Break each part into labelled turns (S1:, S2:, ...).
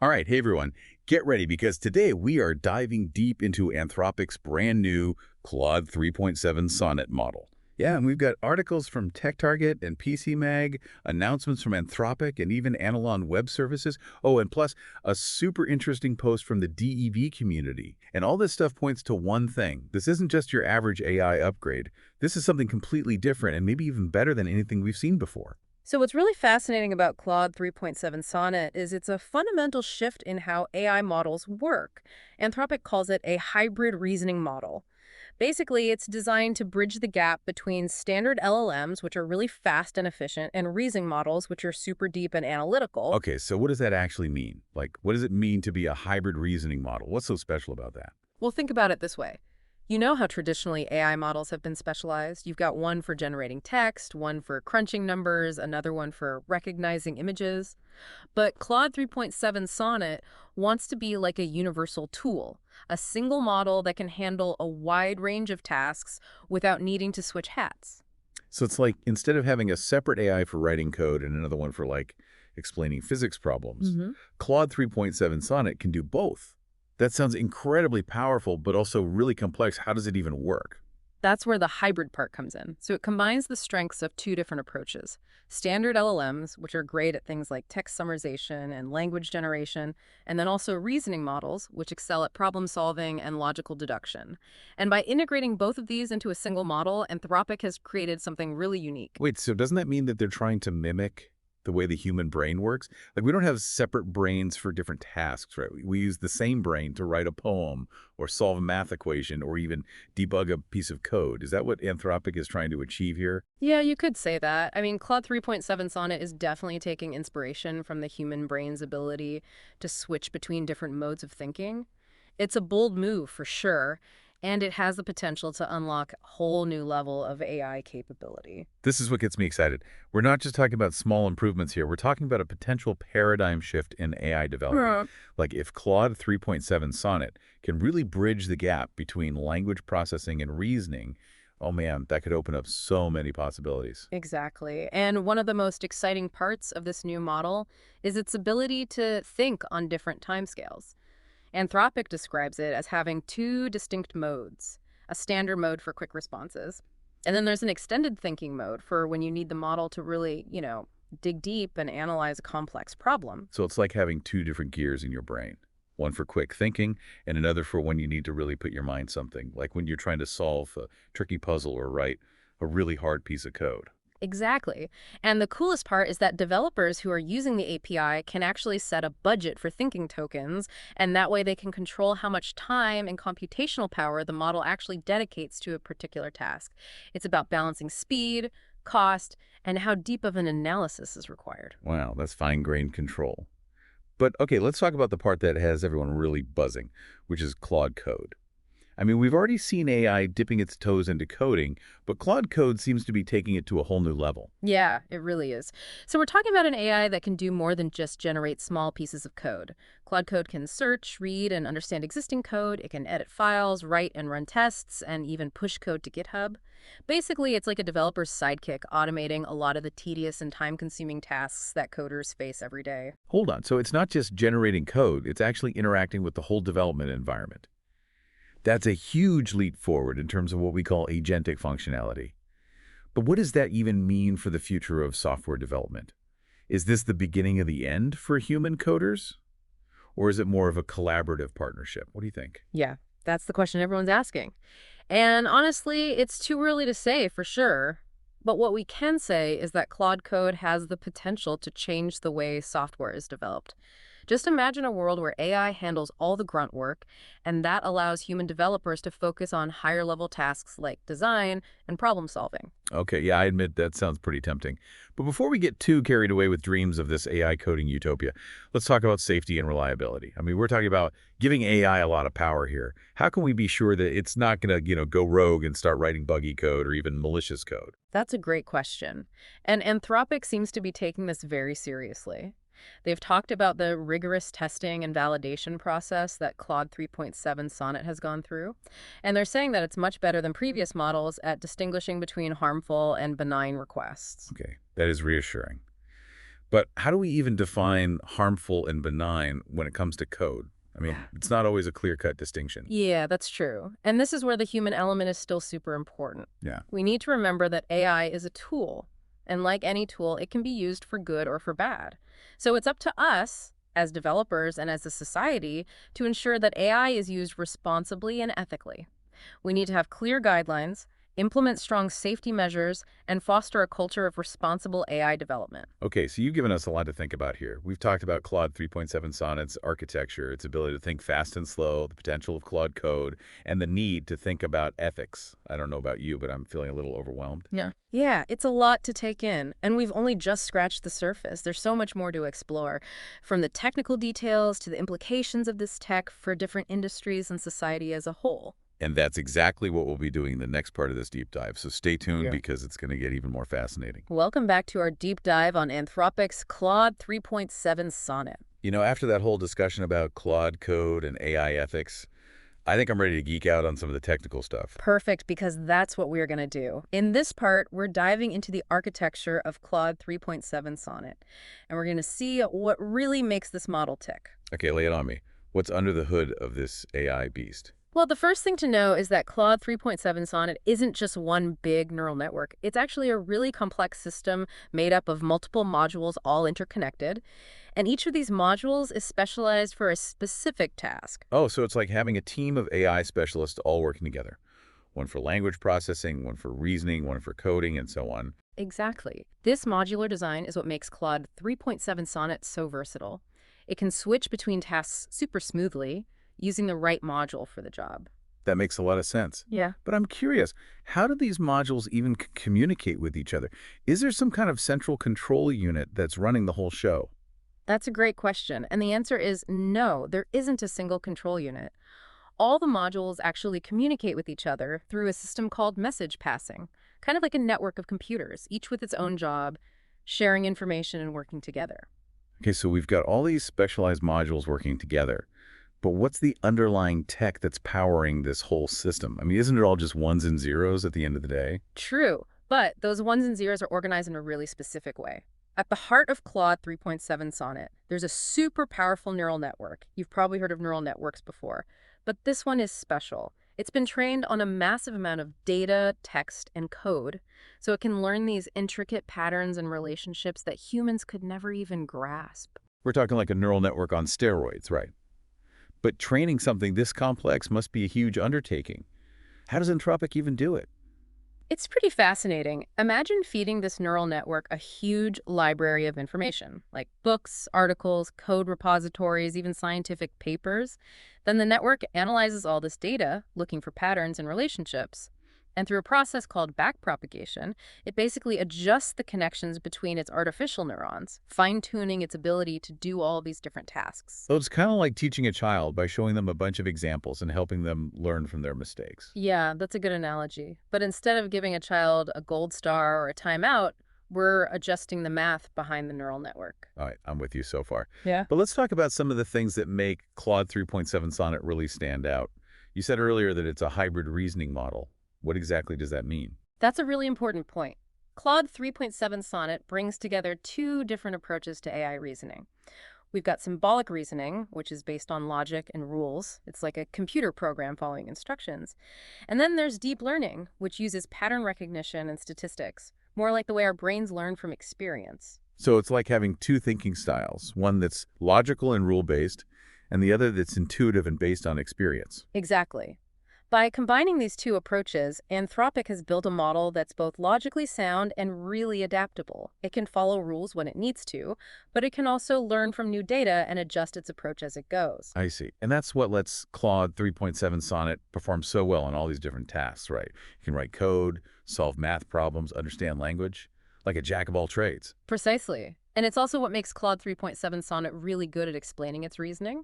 S1: All right, hey everyone, get ready because today we are diving deep into Anthropic's brand new Claude 3.7 Sonnet model. Yeah, and we've got articles from TechTarget and PC Mag, announcements from Anthropic and even Analon Web Services. Oh, and plus a super interesting post from the DEV community. And all this stuff points to one thing. This isn't just your average AI upgrade. This is something completely different and maybe even better than anything we've seen before.
S2: So what's really fascinating about Claude 3.7 Sonnet is it's a fundamental shift in how AI models work. Anthropic calls it a hybrid reasoning model. Basically, it's designed to bridge the gap between standard LLMs, which are really fast and efficient, and reasoning models, which are super deep and analytical.
S1: Okay, so what does that actually mean? Like, what does it mean to be a hybrid reasoning model? What's so special about that?
S2: Well, think about it this way. You know how traditionally AI models have been specialized? You've got one for generating text, one for crunching numbers, another one for recognizing images. But Claude 3.7 Sonnet wants to be like a universal tool, a single model that can handle a wide range of tasks without needing to switch hats.
S1: So it's like instead of having a separate AI for writing code and another one for like explaining physics problems, Claude 3.7 Sonnet can do both. That sounds incredibly powerful, but also really complex. How does it even work?
S2: That's where the hybrid part comes in. So it combines the strengths of two different approaches. Standard LLMs, which are great at things like text summarization and language generation, and then also reasoning models, which excel at problem solving and logical deduction. And by integrating both of these into a single model, Anthropic has created something really unique.
S1: Wait, so doesn't that mean that they're trying to mimic the way the human brain works? Like we don't have separate brains for different tasks, right? We use the same brain to write a poem or solve a math equation or even debug a piece of code. Is that what Anthropic is trying to achieve here?
S2: Yeah, you could say that. I mean, Claude 3.7 Sonnet is definitely taking inspiration from the human brain's ability to switch between different modes of thinking. It's a bold move for sure, and it has the potential to unlock a whole new level of AI capability.
S1: This is what gets me excited. We're not just talking about small improvements here. We're talking about a potential paradigm shift in AI development.
S2: Right.
S1: Like if Claude 3.7 Sonnet can really bridge the gap between language processing and reasoning, oh man, that could open up so many possibilities.
S2: Exactly. And one of the most exciting parts of this new model is its ability to think on different timescales. Anthropic describes it as having two distinct modes, a standard mode for quick responses, and then there's an extended thinking mode for when you need the model to really, dig deep and analyze a complex problem.
S1: So it's like having two different gears in your brain. One for quick thinking and another for when you need to really put your mind something, like when you're trying to solve a tricky puzzle or write a really hard piece of code.
S2: Exactly. And the coolest part is that developers who are using the API can actually set a budget for thinking tokens, and that way they can control how much time and computational power the model actually dedicates to a particular task. It's about balancing speed, cost, and how deep of an analysis is required.
S1: Wow, that's fine-grained control. But okay, let's talk about the part that has everyone really buzzing, which is Claude Code. I mean, we've already seen AI dipping its toes into coding, but Claude Code seems to be taking it to a whole new level.
S2: Yeah, it really is. So we're talking about an AI that can do more than just generate small pieces of code. Claude Code can search, read, and understand existing code. It can edit files, write and run tests, and even push code to GitHub. Basically, it's like a developer's sidekick, automating a lot of the tedious and time-consuming tasks that coders face every day.
S1: Hold on, so it's not just generating code, it's actually interacting with the whole development environment. That's a huge leap forward in terms of what we call agentic functionality. But what does that even mean for the future of software development? Is this the beginning of the end for human coders? Or is it more of a collaborative partnership? What do you think?
S2: Yeah, that's the question everyone's asking. And honestly, it's too early to say for sure. But what we can say is that Claude Code has the potential to change the way software is developed. Just imagine a world where AI handles all the grunt work, and that allows human developers to focus on higher-level tasks like design and problem solving.
S1: Okay, yeah, I admit that sounds pretty tempting. But before we get too carried away with dreams of this AI coding utopia, let's talk about safety and reliability. I mean, we're talking about giving AI a lot of power here. How can we be sure that it's not going to, go rogue and start writing buggy code or even malicious code?
S2: That's a great question. And Anthropic seems to be taking this very seriously. They've talked about the rigorous testing and validation process that Claude 3.7 Sonnet has gone through, and they're saying that it's much better than previous models at distinguishing between harmful and benign requests.
S1: Okay, that is reassuring. But how do we even define harmful and benign when it comes to code? I mean, it's not always a clear-cut distinction.
S2: Yeah, that's true. And this is where the human element is still super important.
S1: Yeah.
S2: We need to remember that AI is a tool, and like any tool, it can be used for good or for bad. So it's up to us, as developers and as a society, to ensure that AI is used responsibly and ethically. We need to have clear guidelines, implement strong safety measures, and foster a culture of responsible AI development.
S1: Okay, so you've given us a lot to think about here. We've talked about Claude 3.7 Sonnet's architecture, its ability to think fast and slow, the potential of Claude Code, and the need to think about ethics. I don't know about you, but I'm feeling a little overwhelmed.
S2: Yeah, it's a lot to take in, and we've only just scratched the surface. There's so much more to explore, from the technical details to the implications of this tech for different industries and society as a whole.
S1: And that's exactly what we'll be doing in the next part of this deep dive. So stay tuned
S2: Yeah.
S1: because it's going to get even more fascinating.
S2: Welcome back to our deep dive on Anthropic's Claude 3.7 Sonnet.
S1: You know, after that whole discussion about Claude Code and AI ethics, I think I'm ready to geek out on some of the technical stuff.
S2: Perfect, because that's what we're going to do. In this part, we're diving into the architecture of Claude 3.7 Sonnet, and we're going to see what really makes this model tick.
S1: Okay, lay it on me. What's under the hood of this AI beast?
S2: Well, the first thing to know is that Claude 3.7 Sonnet isn't just one big neural network. It's actually a really complex system made up of multiple modules all interconnected. And each of these modules is specialized for a specific task.
S1: Oh, so it's like having a team of AI specialists all working together. One for language processing, one for reasoning, one for coding, and so on.
S2: Exactly. This modular design is what makes Claude 3.7 Sonnet so versatile. It can switch between tasks super smoothly, using the right module for the job.
S1: That makes a lot of sense.
S2: Yeah.
S1: But I'm curious, how do these modules even communicate with each other? Is there some kind of central control unit that's running the whole show?
S2: That's a great question, and the answer is no, there isn't a single control unit. All the modules actually communicate with each other through a system called message passing, kind of like a network of computers, each with its own job, sharing information and working together.
S1: Okay, so we've got all these specialized modules working together. But what's the underlying tech that's powering this whole system? I mean, isn't it all just ones and zeros at the end of the day?
S2: True, but those ones and zeros are organized in a really specific way. At the heart of Claude 3.7 Sonnet, there's a super powerful neural network. You've probably heard of neural networks before, but this one is special. It's been trained on a massive amount of data, text, and code, so it can learn these intricate patterns and relationships that humans could never even grasp.
S1: We're talking like a neural network on steroids, right? But training something this complex must be a huge undertaking. How does Anthropic even do it?
S2: It's pretty fascinating. Imagine feeding this neural network a huge library of information, like books, articles, code repositories, even scientific papers. Then the network analyzes all this data, looking for patterns and relationships. And through a process called backpropagation, it basically adjusts the connections between its artificial neurons, fine-tuning its ability to do all these different tasks.
S1: So it's kind of like teaching a child by showing them a bunch of examples and helping them learn from their mistakes.
S2: Yeah, that's a good analogy. But instead of giving a child a gold star or a timeout, we're adjusting the math behind the neural network.
S1: All right, I'm with you so far.
S2: Yeah.
S1: But let's talk about some of the things that make Claude 3.7 Sonnet really stand out. You said earlier that it's a hybrid reasoning model. What exactly does that mean?
S2: That's a really important point. Claude 3.7 Sonnet brings together two different approaches to AI reasoning. We've got symbolic reasoning, which is based on logic and rules. It's like a computer program following instructions. And then there's deep learning, which uses pattern recognition and statistics, more like the way our brains learn from experience.
S1: So it's like having two thinking styles, one that's logical and rule-based, and the other that's intuitive and based on experience.
S2: Exactly. By combining these two approaches, Anthropic has built a model that's both logically sound and really adaptable. It can follow rules when it needs to, but it can also learn from new data and adjust its approach as it goes.
S1: I see. And that's what lets Claude 3.7 Sonnet perform so well on all these different tasks, right? You can write code, solve math problems, understand language, like a jack of all trades.
S2: Precisely. And it's also what makes Claude 3.7 Sonnet really good at explaining its reasoning,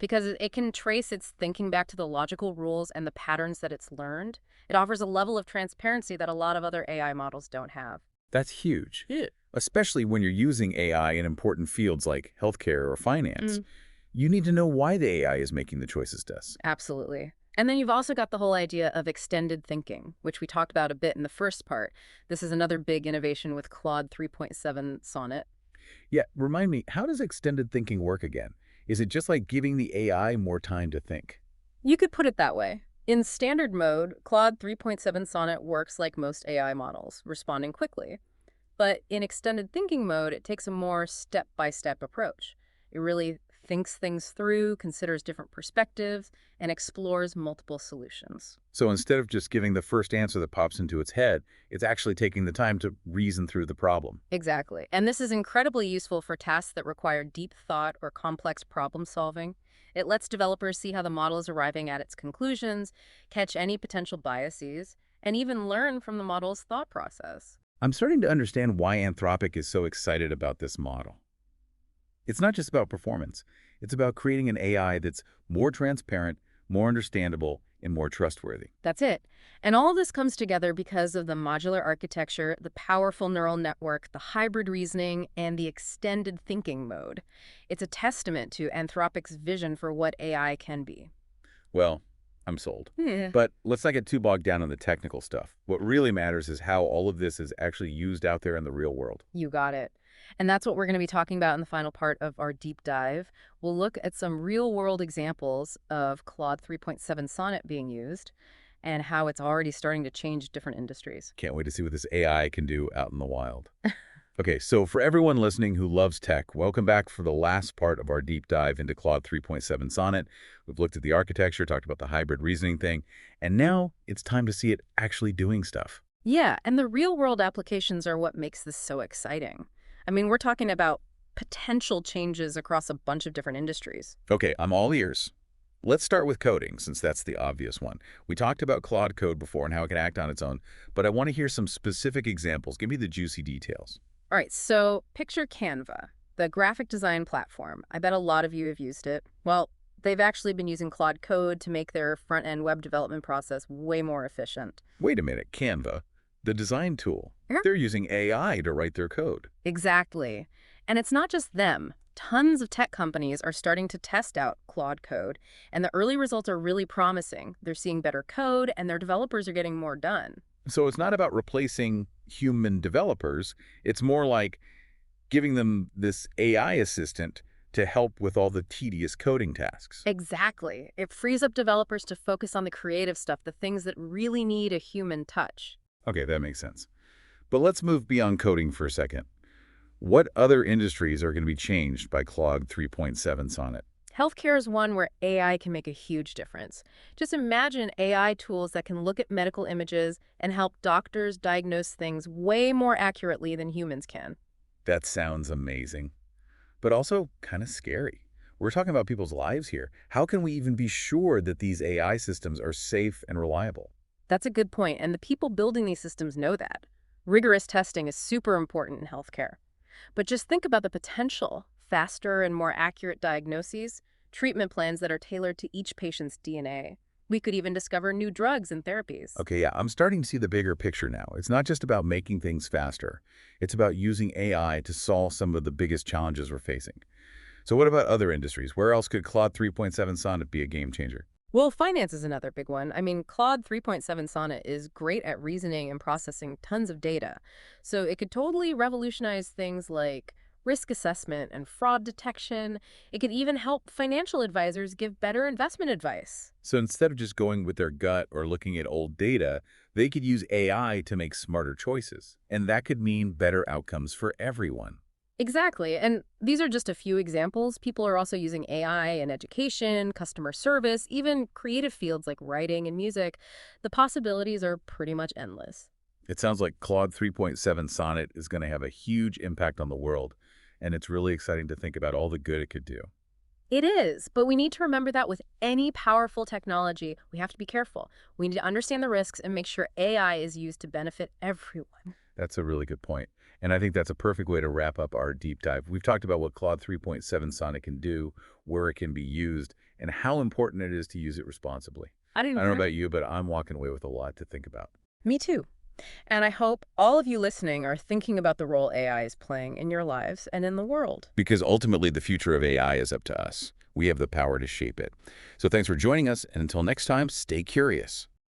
S2: because it can trace its thinking back to the logical rules and the patterns that it's learned. It offers a level of transparency that a lot of other AI models don't have.
S1: That's huge.
S2: Yeah.
S1: Especially when you're using AI in important fields like healthcare or finance. You need to know why the AI is making the choices it does.
S2: Absolutely. And then you've also got the whole idea of extended thinking, which we talked about a bit in the first part. This is another big innovation with Claude 3.7 Sonnet.
S1: Yeah, remind me, how does extended thinking work again? Is it just like giving the AI more time to think?
S2: You could put it that way. In standard mode, Claude 3.7 Sonnet works like most AI models, responding quickly. But in extended thinking mode, it takes a more step-by-step approach. It really thinks things through, considers different perspectives, and explores multiple solutions.
S1: So instead of just giving the first answer that pops into its head, it's actually taking the time to reason through the problem.
S2: Exactly. And this is incredibly useful for tasks that require deep thought or complex problem solving. It lets developers see how the model is arriving at its conclusions, catch any potential biases, and even learn from the model's thought process.
S1: I'm starting to understand why Anthropic is so excited about this model. It's not just about performance. It's about creating an AI that's more transparent, more understandable, and more trustworthy.
S2: That's it. And all of this comes together because of the modular architecture, the powerful neural network, the hybrid reasoning, and the extended thinking mode. It's a testament to Anthropic's vision for what AI can be.
S1: Well, I'm sold.
S2: Yeah.
S1: But let's not get too bogged down on the technical stuff. What really matters is how all of this is actually used out there in the real world.
S2: You got it. And that's what we're going to be talking about in the final part of our deep dive. We'll look at some real-world examples of Claude 3.7 Sonnet being used and how it's already starting to change different industries.
S1: Can't wait to see what this AI can do out in the wild. Okay, so for everyone listening who loves tech, welcome back for the last part of our deep dive into Claude 3.7 Sonnet. We've looked at the architecture, talked about the hybrid reasoning thing, and now it's time to see it actually doing stuff.
S2: Yeah, and the real-world applications are what makes this so exciting. I mean, we're talking about potential changes across a bunch of different industries.
S1: Okay, I'm all ears. Let's start with coding, since that's the obvious one. We talked about Claude Code before and how it can act on its own, but I want to hear some specific examples. Give me the juicy details.
S2: All right, so picture Canva, the graphic design platform. I bet a lot of you have used it. Well, they've actually been using Claude Code to make their front-end web development process way more efficient.
S1: Wait a minute, Canva, the design tool. They're using AI to write their code.
S2: Exactly. And it's not just them. Tons of tech companies are starting to test out Claude Code, and the early results are really promising. They're seeing better code, and their developers are getting more done.
S1: So it's not about replacing human developers. It's more like giving them this AI assistant to help with all the tedious coding tasks.
S2: Exactly. It frees up developers to focus on the creative stuff, the things that really need a human touch.
S1: Okay, that makes sense. But let's move beyond coding for a second. What other industries are going to be changed by Claude 3.7 Sonnet?
S2: Healthcare is one where AI can make a huge difference. Just imagine AI tools that can look at medical images and help doctors diagnose things way more accurately than humans can.
S1: That sounds amazing, but also kind of scary. We're talking about people's lives here. How can we even be sure that these AI systems are safe and reliable?
S2: That's a good point, and the people building these systems know that. Rigorous testing is super important in healthcare. But just think about the potential: faster and more accurate diagnoses, treatment plans that are tailored to each patient's DNA. We could even discover new drugs and therapies.
S1: Okay, yeah, I'm starting to see the bigger picture now. It's not just about making things faster. It's about using AI to solve some of the biggest challenges we're facing. So what about other industries? Where else could Claude 3.7 Sonnet be a game changer?
S2: Well, finance is another big one. I mean, Claude 3.7 Sonnet is great at reasoning and processing tons of data. So it could totally revolutionize things like risk assessment and fraud detection. It could even help financial advisors give better investment advice.
S1: So instead of just going with their gut or looking at old data, they could use AI to make smarter choices. And that could mean better outcomes for everyone.
S2: Exactly. And these are just a few examples. People are also using AI in education, customer service, even creative fields like writing and music. The possibilities are pretty much endless.
S1: It sounds like Claude 3.7 Sonnet is going to have a huge impact on the world, and it's really exciting to think about all the good it could do.
S2: It is, but we need to remember that with any powerful technology, we have to be careful. We need to understand the risks and make sure AI is used to benefit everyone.
S1: That's a really good point. And I think that's a perfect way to wrap up our deep dive. We've talked about what Claude 3.7 Sonnet can do, where it can be used, and how important it is to use it responsibly. I don't know about you, but I'm walking away with a lot to think about.
S2: Me too. And I hope all of you listening are thinking about the role AI is playing in your lives and in the world.
S1: Because ultimately, the future of AI is up to us. We have the power to shape it. So thanks for joining us, and until next time, stay curious.